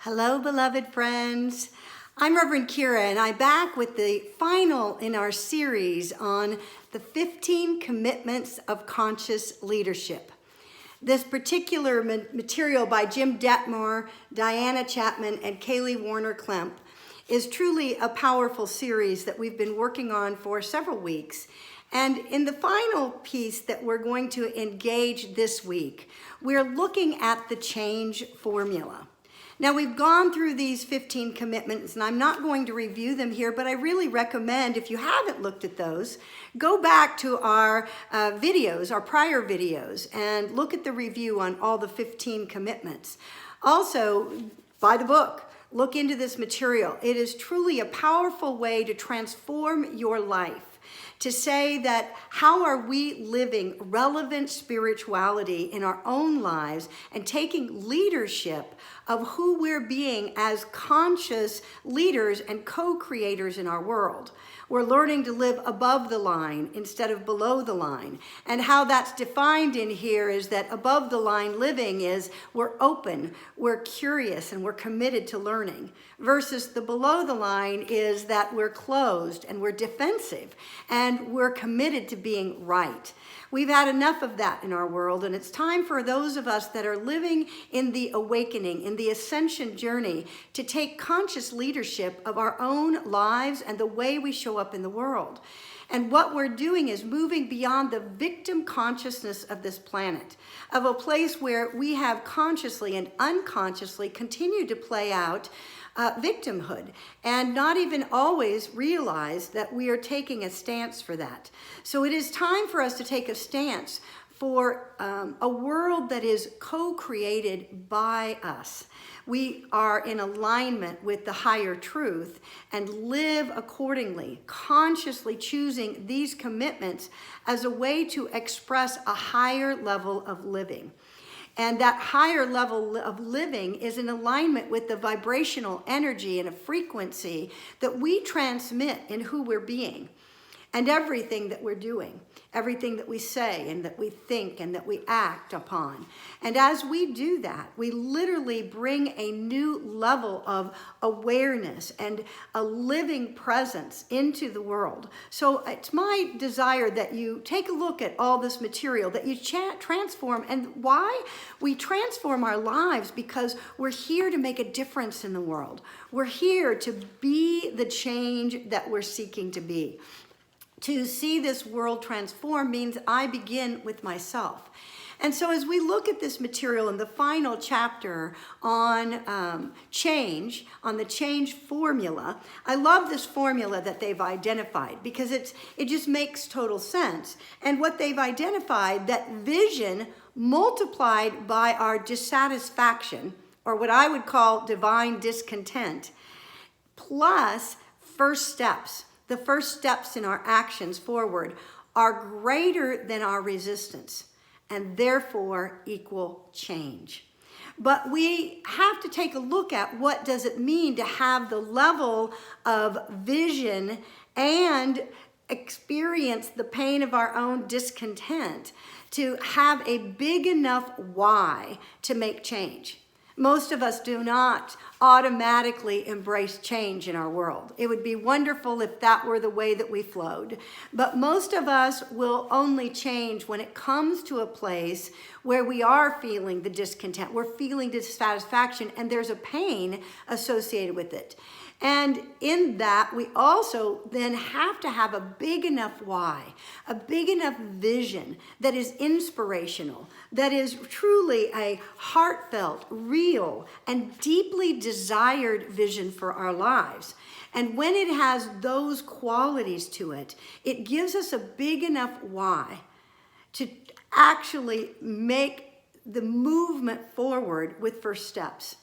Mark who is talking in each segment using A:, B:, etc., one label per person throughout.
A: Hello, beloved friends. I'm Reverend Kira, and I'm back with the final in our series on the 15 commitments of conscious leadership. This particular material by Jim Detmore, Diana Chapman, and Kaylee Warner-Klemp is truly a powerful series that we've been working on for several weeks. And in the final piece that we're going to engage this week, we're looking at the change formula. Now, we've gone through these 15 commitments, and I'm not going to review them here, but I really recommend, if you haven't looked at those, go back to our videos, our prior videos, and look at the review on all the 15 commitments. Also, buy the book. Look into this material. It is truly a powerful way to transform your life. To say that how are we living relevant spirituality in our own lives and taking leadership of who we're being as conscious leaders and co-creators in our world. We're learning to live above the line instead of below the line. And how that's defined in here is that above the line living is we're open, we're curious, and we're committed to learning. Versus the below the line is that we're closed and we're defensive and we're committed to being right. We've had enough of that in our world, and it's time for those of us that are living in the awakening, in the ascension journey, to take conscious leadership of our own lives and the way we show up in the world. And what we're doing is moving beyond the victim consciousness of this planet, of a place where we have consciously and unconsciously continued to play out victimhood and not even always realize that we are taking a stance for that. So it is time for us to take a stance for a world that is co-created by us. We are in alignment with the higher truth and live accordingly, consciously choosing these commitments as a way to express a higher level of living. And that higher level of living is in alignment with the vibrational energy and a frequency that we transmit in who we're being and everything that we're doing, everything that we say and that we think and that we act upon. And as we do that, we literally bring a new level of awareness and a living presence into the world. So it's my desire that you take a look at all this material, that you transform. And why? We transform our lives because we're here to make a difference in the world. We're here to be the change that we're seeking to be. To see this world transform means I begin with myself. And so as we look at this material in the final chapter on change, on the change formula, I love this formula that they've identified because it just makes total sense. And what they've identified, that vision multiplied by our dissatisfaction, or what I would call divine discontent, plus first steps. The first steps in our actions forward are greater than our resistance and therefore equal change. But we have to take a look at what does it mean to have the level of vision and experience the pain of our own discontent to have a big enough why to make change. Most of us do not automatically embrace change in our world. It would be wonderful if that were the way that we flowed. But most of us will only change when it comes to a place where we are feeling the discontent, we're feeling dissatisfaction, and there's a pain associated with it. And in that, we also then have to have a big enough why, a big enough vision that is inspirational, that is truly a heartfelt, real, and deeply desired vision for our lives. And when it has those qualities to it, it gives us a big enough why to actually make the movement forward with first steps.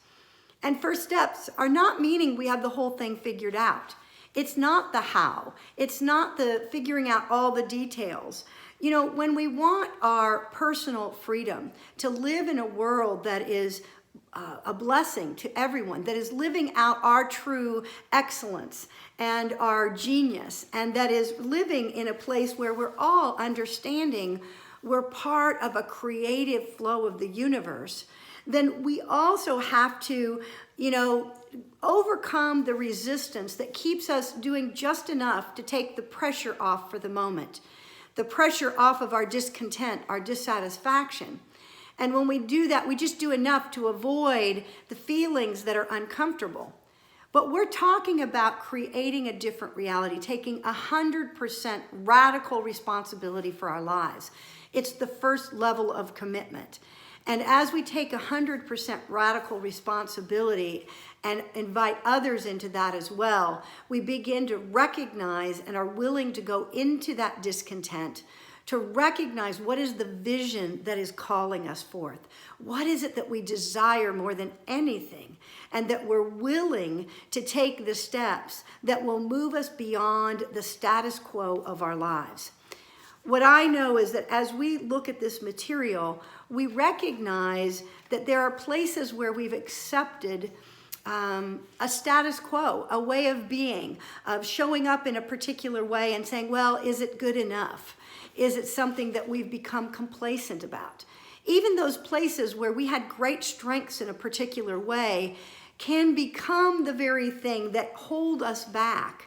A: And first steps are not meaning we have the whole thing figured out. It's not the how. It's not the figuring out all the details. You know, when we want our personal freedom to live in a world that is a blessing to everyone, that is living out our true excellence and our genius, and that is living in a place where we're all understanding we're part of a creative flow of the universe, then we also have to, overcome the resistance that keeps us doing just enough to take the pressure off for the moment, the pressure off of our discontent, our dissatisfaction. And when we do that, we just do enough to avoid the feelings that are uncomfortable. But we're talking about creating a different reality, taking 100% radical responsibility for our lives. It's the first level of commitment. And as we take 100% radical responsibility and invite others into that as well, we begin to recognize and are willing to go into that discontent, to recognize what is the vision that is calling us forth. What is it that we desire more than anything? And that we're willing to take the steps that will move us beyond the status quo of our lives. What I know is that as we look at this material, we recognize that there are places where we've accepted a status quo, a way of being, of showing up in a particular way and saying, well, is it good enough? Is it something that we've become complacent about? Even those places where we had great strengths in a particular way can become the very thing that hold us back.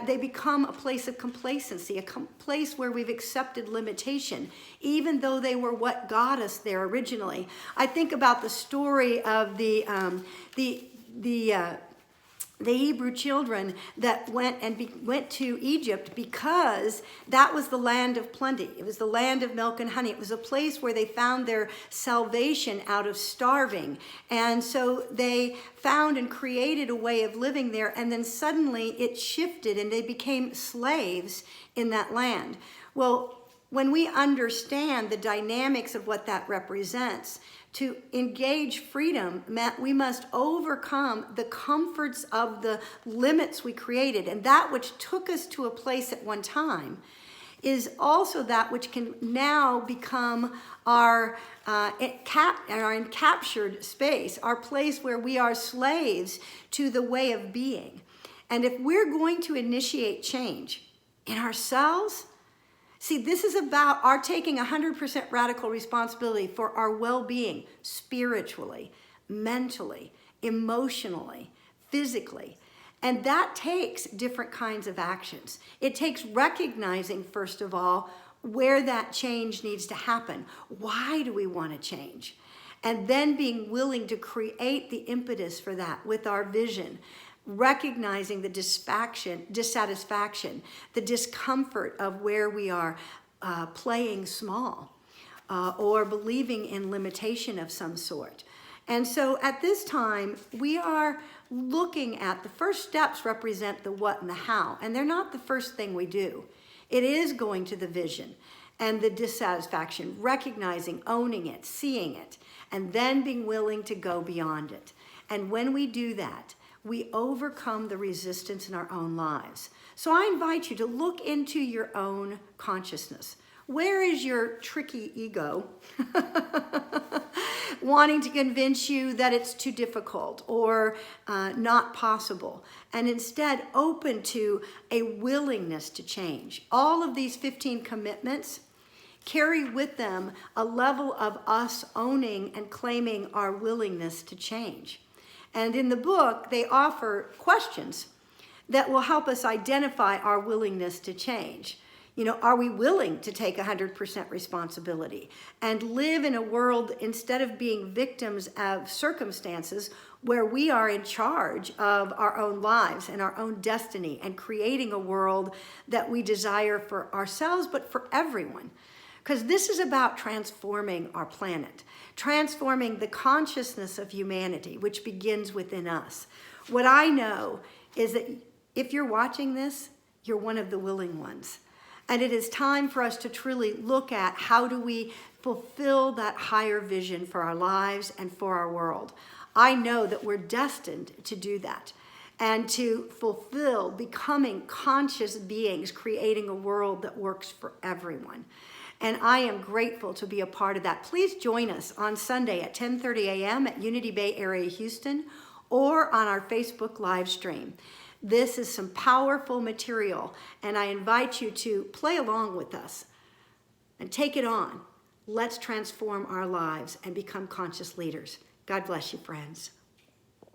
A: They become a place of complacency, a place where we've accepted limitation, even though they were what got us there originally. I think about the story of the Hebrew children that went to Egypt because that was the land of plenty. It was the land of milk and honey. It was a place where they found their salvation out of starving. And so they found and created a way of living there, and then suddenly it shifted and they became slaves in that land. Well, when we understand the dynamics of what that represents, to engage freedom meant we must overcome the comforts of the limits we created. And that which took us to a place at one time is also that which can now become our encaptured space, our place where we are slaves to the way of being. And if we're going to initiate change in ourselves, see, this is about our taking 100% radical responsibility for our well-being, spiritually, mentally, emotionally, physically. And that takes different kinds of actions. It takes recognizing, first of all, where that change needs to happen. Why do we want to change? And then being willing to create the impetus for that with our vision, recognizing the dissatisfaction, the discomfort of where we are playing small or believing in limitation of some sort. And so at this time, we are looking at the first steps represent the what and the how, and they're not the first thing we do. It is going to the vision and the dissatisfaction, recognizing, owning it, seeing it, and then being willing to go beyond it. And when we do that, we overcome the resistance in our own lives. So I invite you to look into your own consciousness. Where is your tricky ego wanting to convince you that it's too difficult or not possible, and instead open to a willingness to change? All of these 15 commitments carry with them a level of us owning and claiming our willingness to change. And in the book, they offer questions that will help us identify our willingness to change. Are we willing to take 100% responsibility and live in a world, instead of being victims of circumstances, where we are in charge of our own lives and our own destiny and creating a world that we desire for ourselves, but for everyone? Because this is about transforming our planet, transforming the consciousness of humanity, which begins within us. What I know is that if you're watching this, you're one of the willing ones. And it is time for us to truly look at how do we fulfill that higher vision for our lives and for our world. I know that we're destined to do that and to fulfill becoming conscious beings, creating a world that works for everyone. And I am grateful to be a part of that. Please join us on Sunday at 10:30 a.m. at Unity Bay Area, Houston, or on our Facebook live stream. This is some powerful material, and I invite you to play along with us and take it on. Let's transform our lives and become conscious leaders. God bless you, friends.